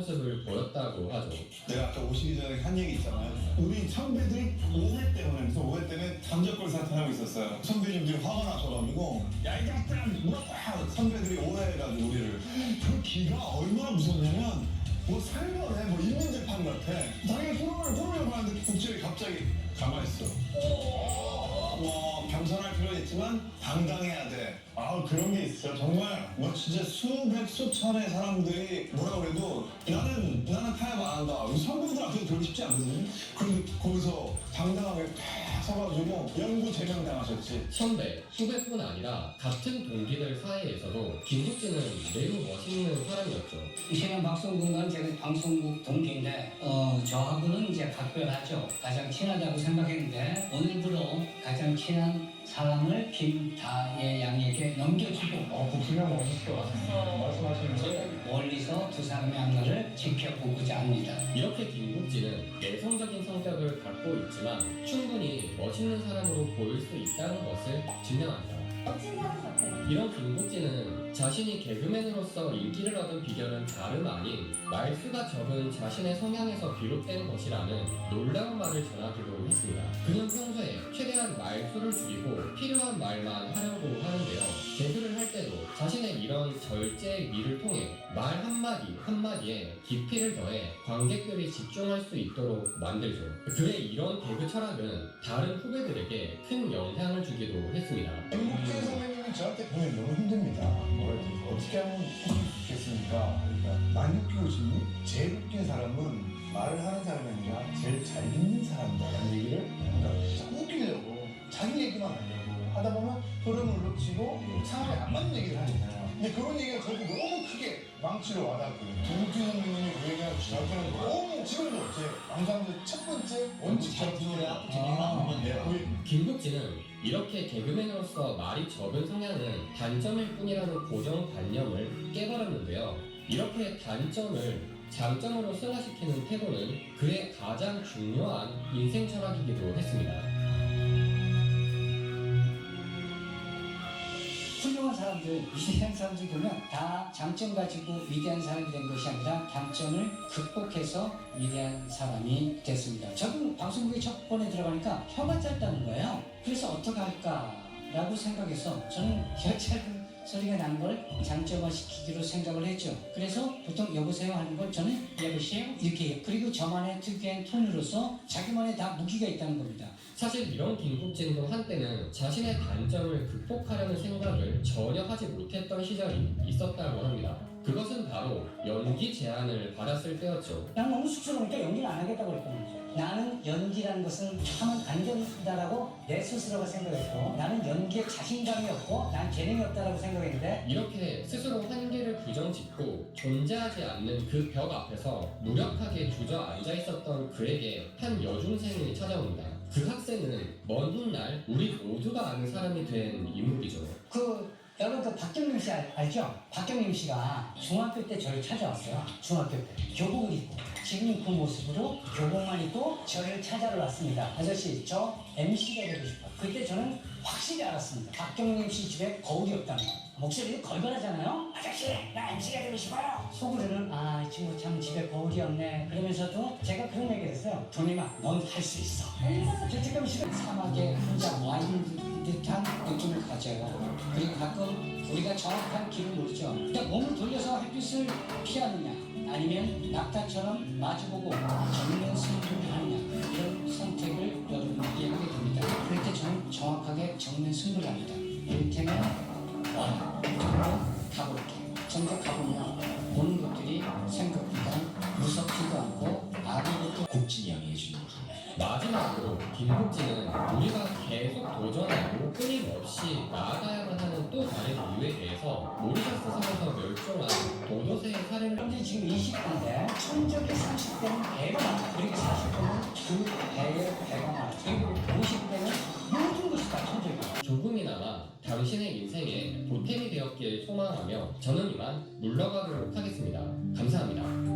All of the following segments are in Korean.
모습을 보였다고 하죠. 내가 아까 오시기 전에 한 얘기 있잖아요. 우리 선배들이 오해 때문에, 무슨 오해 때문에 잠적골 사퇴하고 있었어요. 선배님들이 화가 나셔가지고 야 이거 물었다. 선배들이 오해해가지고 우리를. 그 기가 얼마나 무섭냐면 뭐 살벌해, 뭐 인민재판 같아. 당연히 토론을 하는데 국장이 갑자기 가만히 있어. 뭐 겸손할 필요는 있지만 당당해야 돼. 아 그런 게 있어요. 정말 뭐 진짜 수백 수천의 사람들이 뭐라 그래도 나는 타협 안 한다. 선배들 앞에서 그러기 쉽지 않거든요. 그런데 거기서 당당하게 탁 서가지고 영구 제명당하셨지. 선배, 후배뿐 아니라 같은 동기들 사이에서도 김국진은 매우 멋있는 사람이었죠. 제가 박성군과 제가 방송국 동기인데 저하고는 이제 각별하죠. 가장 친하다고 생각했는데 오늘부로 가장 친한 사람을 김다혜 양에게 넘겨주고 그 분량 멋있게 말씀하시는 저는 멀리서 두 사람의 안가를 지켜보고자 합니다. 이렇게 김국진은 내성적인 성격을 갖고 있지만 충분히 멋있는 사람으로 보일 수 있다는 것을 증명합니다. 멋진 사람 같아요. 이런 김국진은 자신이 개그맨으로서 인기를 얻은 비결은 다름 아닌 말수가 적은 자신의 성향에서 비롯된 것이라는 놀라운 말을 전하기도 했습니다. 그는 평소에 최대한 말수를 줄이고 필요한 말만 하려고 하는데요. 개그를 할 때도 자신의 이런 절제의 미를 통해 말 한마디 한마디에 깊이를 더해 관객들이 집중할 수 있도록 만들죠. 그의 이런 개그 철학은 다른 후배들에게 큰 영향을 주기도 했습니다. 김국진 선배님이 저한테 보면 너무 힘듭니다. 어떻게 하면 웃길 수 있겠습니까? 그러니까 많이 웃기고 싶니? 제일 웃긴 사람은 말을 하는 사람이 아니라 제일 잘 듣는 사람이다라는 얘기를 그러니까 자꾸 웃기려고 자기 얘기만 하려고 하다 보면 흐름을 놓치고 상황에 안 맞는 얘기를 하잖아요. 근데 그런 얘기가 저도 너무 크게 망치로 와닿거든요. 김국진 선배님이 그 얘기를 저한테는 너무 지금도 제 방송하면서 첫 번째 원칙 같은 거야. 김국진은 이렇게 개그맨으로서 말이 적은 성향은 단점일 뿐이라는 고정관념을 깨버렸는데요. 이렇게 단점을 장점으로 승화시키는 태도는 그의 가장 중요한 인생 철학이기도 했습니다. 훌륭한 사람들, 위대한 사람들 보면 다 장점 가지고 위대한 사람이 된 것이 아니라 단점을 극복해서 위대한 사람이 됐습니다. 저도 방송국에 첫 번에 들어가니까 혀가 짧다는 거예요. 그래서 어떡할까라고 생각해서 저는 혀 짧은 소리가 나는 걸 장점화시키기로 생각을 했죠. 그래서 보통 여보세요 하는 걸 저는 여보세요 이렇게 해요. 그리고 저만의 특유한 톤으로서 자기만의 다 무기가 있다는 겁니다. 사실 이런 김국진도 한때는 자신의 단점을 극복하려는 생각을 전혀 하지 못했던 시절이 있었다고 합니다. 그것은 바로 연기 제안을 받았을 때였죠. 난 너무 쑥스러우니까 연기를 안 하겠다고 그랬던 거죠. 나는 연기라는 것은 하면 안 된다라고 내 스스로가 생각했고 나는 연기에 자신감이 없고 난 재능이 없다라고 생각했는데 이렇게 스스로 한계를 부정짓고 존재하지 않는 그 벽 앞에서 무력하게 주저앉아 있었던 그에게 한 여중생이 찾아옵니다. 그 학생은 먼 훗날 우리 모두가 아는 사람이 된 인물이죠. 여러분 그 박경림 씨 알죠? 박경림 씨가 중학교 때 저를 찾아왔어요. 중학교 때 교복을 입고 지금 그 모습으로 교복만 입고 저를 찾아러 왔습니다. 아저씨 저 MC가 되고 싶어요. 그때 저는 확실히 알았습니다. 박경림 씨 집에 거울이 없다는 거. 목소리도 걸걸하잖아요. 아저씨 나 MC가 되고 싶어요. 속으로는 아 이 친구 참 집에 거울이 없네. 그러면서도 제가 그런 얘기를 했어요. 돈이마 넌 할 수 있어. 죄책감 싫은 사막에 혼자 와인 듯한 느낌을 가져요. 그리고 가끔 우리가 정확한 길을 모르죠. 그냥 몸을 돌려서 햇빛을 피하느냐 아니면 낙타처럼 마주보고 정면 승부를 하느냐 이런 선택을 여러분에게 하게 됩니다. 그럴 때 저는 정확하게 정면 승부를 합니다. 이를테면 가볼게. 정도 가보면 보는 것들이 생각보다 무섭지도 않고 아무것도 국진이 형이 해주는 거. 마지막으로 김국진은 우리가 계속 도전하고 끊임없이 나아가야만 하는 또 다른 이유에 대해서 모리셔스 섬에서 멸종한 도도새의 사례를 여러분들이 지금 20대인데 천적이 30대는 배가 많아. 그리고 40대는 그 배에 배가 많아. 그리고 50대는 모든 것이 다 천적이야. 조금이나마 당신의 인생에 보탬이 되었길 소망하며 저는 이만 물러가도록 하겠습니다. 감사합니다.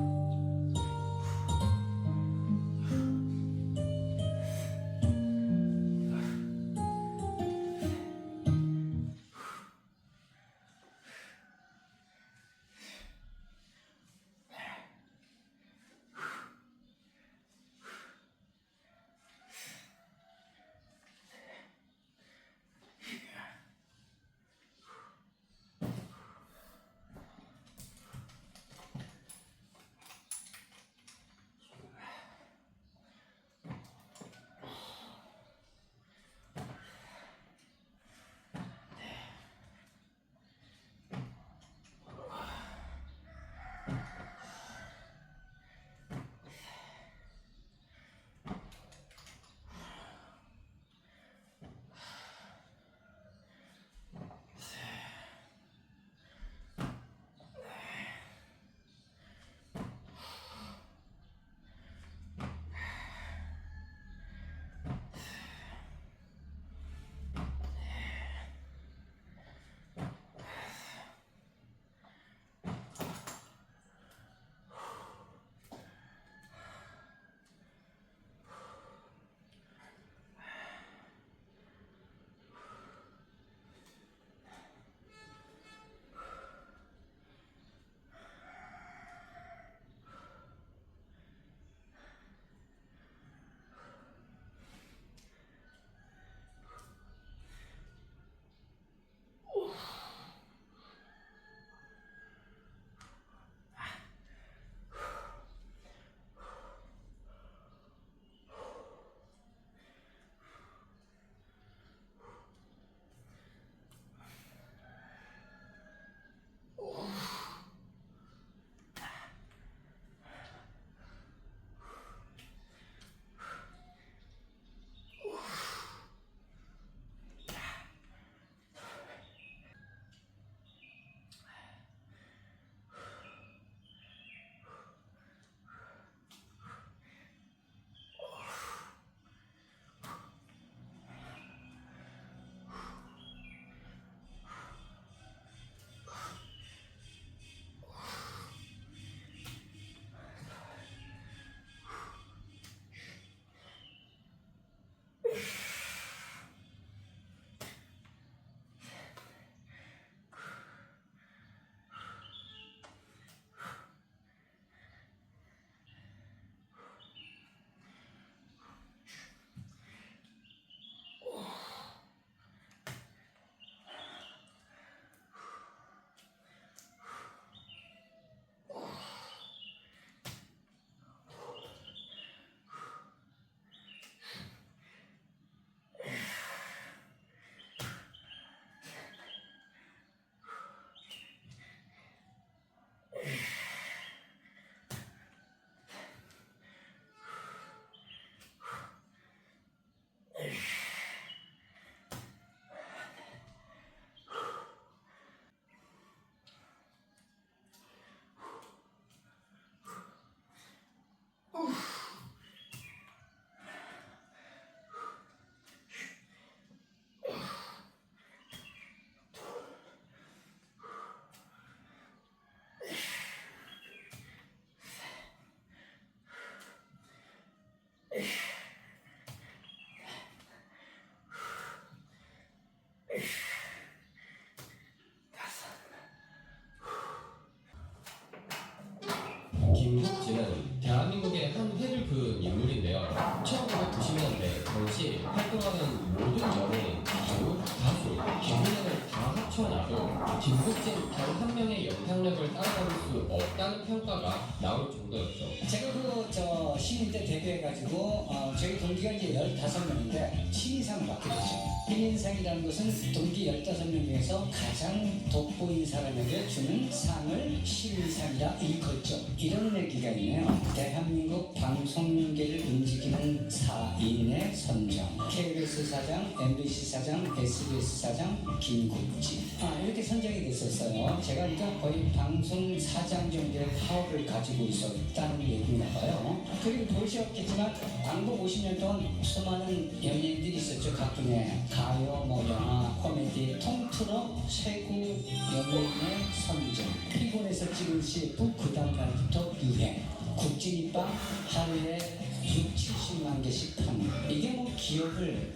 김국진은 대한민국의 한 획을 그은 인물인데요. 1990년대 당시 활동하는 모든 연예인, 배우, 가수, 개그맨을 다 합쳐놔도 김국진 단 한 명의 영향력을 따라잡을 수 없다는 평가가 나올 정도였죠. 제가 신인 때 데뷔해가지고 저희 동기가 이제 15명인데 신인상을 받게 됐죠. 신인상이라는 것은 동기 15명 중에서 가장 돋보인 사람에게 주는 상을 신인상이라 일컬죠. 이런 얘기가 있네요. 대한민국 방송계를 움직이는 4인의 선정. KBS 사장, MBC 사장, SBS 사장, 김국진. 이렇게 선정이 됐었어요. 제가 그러니까 거의 방송 사장 정도의 파워를 가지고 있었다는 얘기인가 봐요. 그리고 보셨겠지만 광고 50년 동안 수많은 연예인들이 있었죠. 각종의 가요, 영화, 코미디 통틀어 최고 연예인의 선정. 일본에서 찍은 CF 그 다음 날부터 유행. 국진이빵 하루에 6, 70만 개씩 판매. 이게 기업을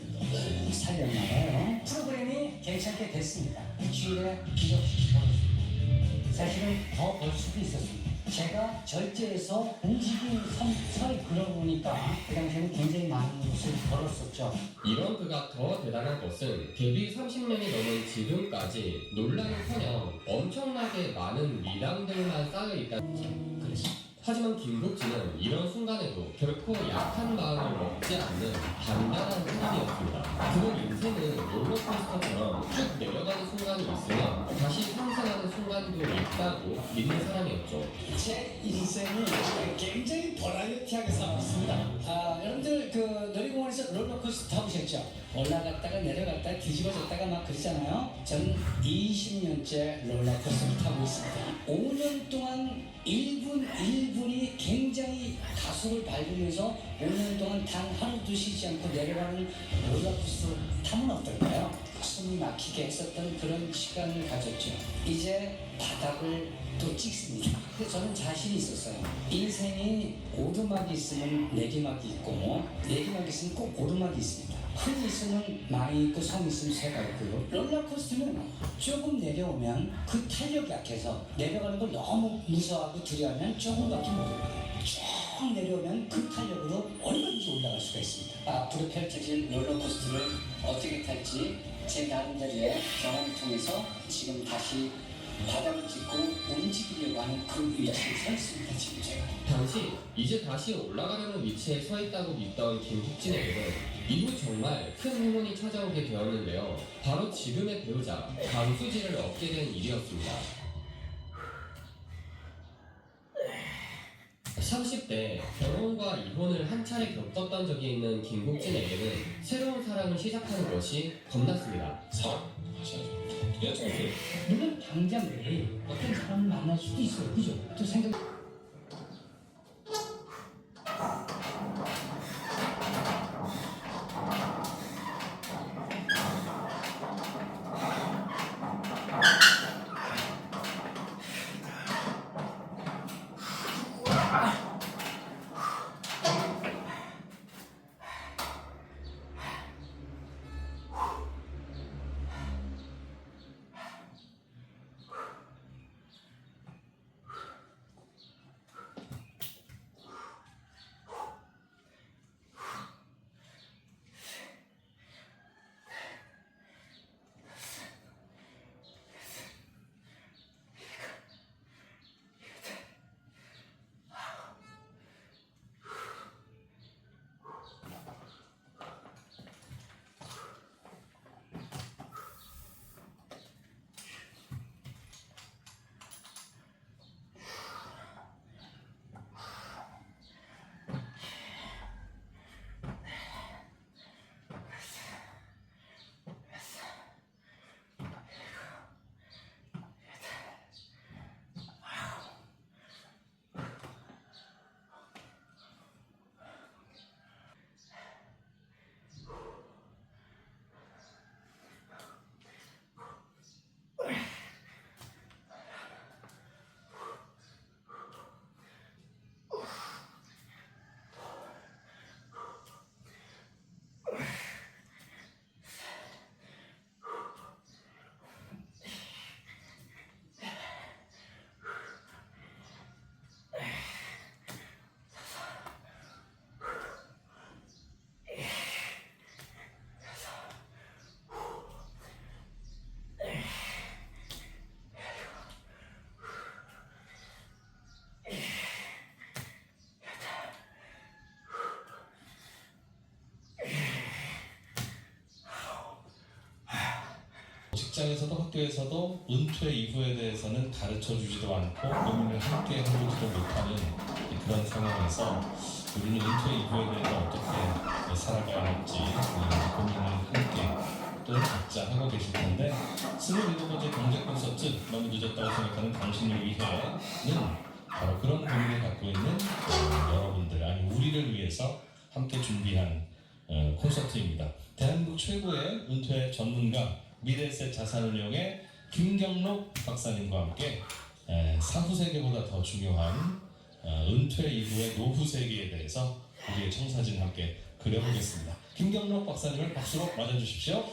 살렸나봐요. 프로그램이 괜찮게 됐습니다. 주일에 기적시키 벌었습니다. 사실은 더 벌 수도 있었습니다. 제가 절제해서 움직인 서이 그려보니까 그 당시에는 굉장히 많은 것을 벌었었죠. 이런 그가 더 대단한 것은 데뷔 30년이 넘은 지금까지 논란은커녕 엄청나게 많은 미담들만 쌓여있다는 그랬습니다. 하지만 김국진은 이런 순간에도 결코 약한 마음을 먹지 않는 단단한 사람이었습니다. 그는 인생은 롤러코스터처럼 쭉 내려가는 순간이 있으면 다시 상승하는 순간도 있다고 믿는 사람이었죠. 제 인생이 굉장히 버라이어티하게 살았습니다. 여러분들 놀이공원에서 롤러코스터 타보셨죠? 올라갔다가 내려갔다가 뒤집어졌다가 막 그러잖아요. 저는 20년째 롤러코스터를 타고 있습니다. 5년 동안 1분이 굉장히 가속을 밟으면서 5년 동안 단 하루도 쉬지 않고 내려가는 롤러코스터 타면 어떨까요? 숨이 막히게 했었던 그런 시간을 가졌죠. 이제 바닥을 또 찍습니다. 근데 저는 자신이 있었어요. 인생이 오르막이 있으면 내리막이 있고 내리막이 있으면 꼭 오르막이 있습니다. 흙이 있으면 망이 있고 섬이 있으면 새가 있고요. 롤러코스터는 조금 내려오면 그 탄력이 약해서 내려가는 걸 너무 무서워하고 두려워하면 조금밖에 못 올라가요. 쭉 내려오면 그 탄력으로 얼마든지 올라갈 수가 있습니다. 앞으로 펼쳐질 롤러코스터를 어떻게 탈지 제 나름대로의 경험을 통해서 지금 다시 바닥을 찍고 움직이려고 하는 그 위치에 서 있습니다. 지금 제가. 당시 이제 다시 올라가려는 위치에 서 있다고 믿던 김국진에게는 이후 정말 큰 행운이 찾아오게 되었는데요. 바로 지금의 배우자 강수지를 얻게 된 일이었습니다. 30대 결혼과 이혼을 한 차례 겪었던 적이 있는 김국진에게는 새로운 사랑을 시작하는 것이 겁났습니다. 물론 당장 내일 어떤 사람을 만날 수도 있어요. 그죠? 또 생각. 직장에서도 학교에서도 은퇴 이후에 대해서는 가르쳐 주지도 않고 고민을 함께 해보지도 못하는 그런 상황에서 우리는 은퇴 이후에 대해서 어떻게 살아가야 할지 고민을 함께 또 각자 하고 계실 텐데 27번째 경제 콘서트 너무 늦었다고 생각하는 당신을 위해는 바로 그런 고민을 갖고 있는 여러분들 아니 우리를 위해서 함께 준비한 콘서트입니다. 대한민국 최고의 은퇴 전문가 미래에셋 자산운용의 김경록 박사님과 함께 사후 세계보다 더 중요한 은퇴 이후의 노후 세계에 대해서 우리의 청사진 함께 그려보겠습니다. 김경록 박사님을 박수로 맞아주십시오.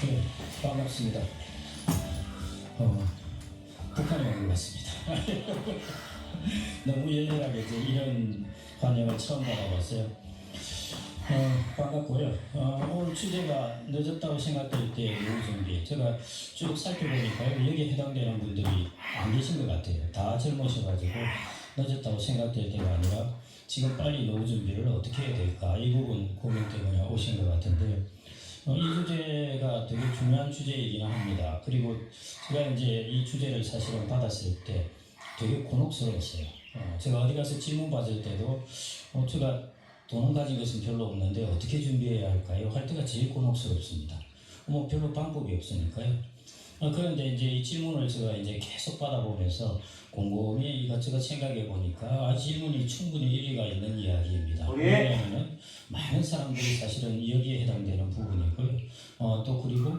네, 반갑습니다. 북한에 온 것 같습니다. 너무 예민하게 이런 환영을 처음 받아봤어요. 반갑고요. 오늘 주제가 늦었다고 생각될 때 노후 준비. 제가 쭉 살펴보니까 여기에 해당되는 분들이 안 계신 것 같아요. 다 젊으셔가지고 늦었다고 생각될 때가 아니라 지금 빨리 노후 준비를 어떻게 해야 될까 이 부분 고민 때문에 오신 것 같은데요. 이 주제가 되게 중요한 주제이기는 합니다. 그리고 제가 이제 이 주제를 사실은 받았을 때 되게 곤혹스러웠어요. 제가 어디 가서 질문 받을 때도 제가 돈은 가진 것은 별로 없는데 어떻게 준비해야 할까요? 할 때가 제일 곤혹스럽습니다. 별로 방법이 없으니까요. 그런데 이제 이 질문을 제가 이제 계속 받아보면서 곰곰이 이것저것 생각해 보니까 질문이 충분히 일리가 있는 이야기입니다. 왜냐하면 많은 사람들이 사실은 여기에 해당되는 부분이고요. 또 그리고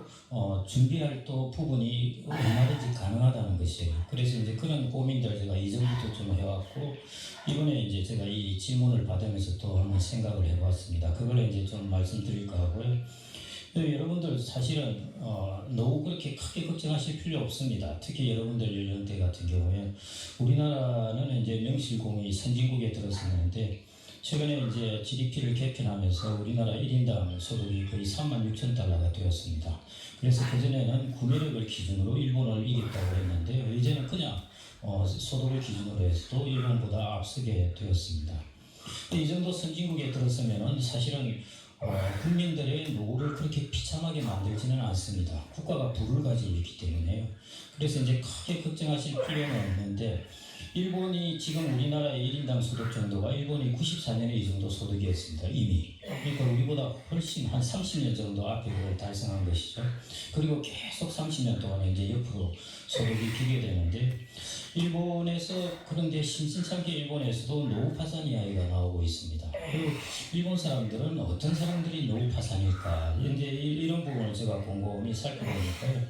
준비할 또 부분이 얼마든지 가능하다는 것이에요. 그래서 이제 그런 고민들 제가 이전부터 좀 해왔고 이번에 이제 제가 이 질문을 받으면서 또 한번 생각을 해봤습니다. 그걸 이제 좀 말씀드릴까 하고요. 여러분들 사실은 너무 그렇게 크게 걱정하실 필요 없습니다. 특히 여러분들 연령대 같은 경우에 우리나라는 이제 명실공히 선진국에 들어섰는데 최근에 이제 GDP를 개편하면서 우리나라 1인당 소득이 거의 36,000달러가 되었습니다. 그래서 그전에는 구매력을 기준으로 일본을 이겼다고 했는데 이제는 그냥 소득을 기준으로 해서도 일본보다 앞서게 되었습니다. 이 정도 선진국에 들어서면은 사실은 국민들의 노후를 그렇게 비참하게 만들지는 않습니다. 국가가 부를 가지고 있기 때문에요. 그래서 이제 크게 걱정하실 필요는 없는데 일본이 지금 우리나라의 1인당 소득 정도가 일본이 94년에 이 정도 소득이었습니다. 이미. 그러니까 우리보다 훨씬 한 30년 정도 앞에 달성한 것이죠. 그리고 계속 30년 동안 이제 옆으로 소득이 비교되는데 일본에서 그런데 심심찮게 일본에서도 노후 파산 이야기가 나오고 있습니다. 그리고 일본 사람들은 어떤 사람들이 노후 파산일까? 이제 이런 부분을 제가 곰곰이 살펴보니까요.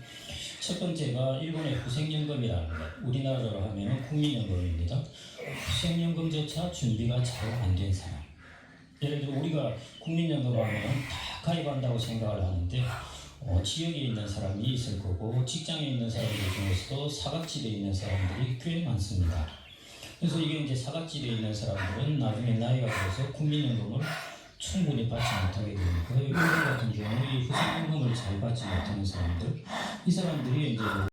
첫 번째가 일본의 후생연금이라는 것, 우리나라로 하면 국민연금입니다. 후생연금조차 준비가 잘 안 된 사람. 예를 들어 우리가 국민연금 하면 다 가입한다고 생각을 하는데 지역에 있는 사람이 있을 거고 직장에 있는 사람들 중에서도 사각지대에 있는 사람들이 꽤 많습니다. 그래서 이게 이제 사각지대에 있는 사람들은 나중에 나이가 들어서 국민연금을 충분히 받지 못하게 되니까 일본 같은 경우는 이 후생연금을 잘 받지 못하는 사람들 이 사람들이 이제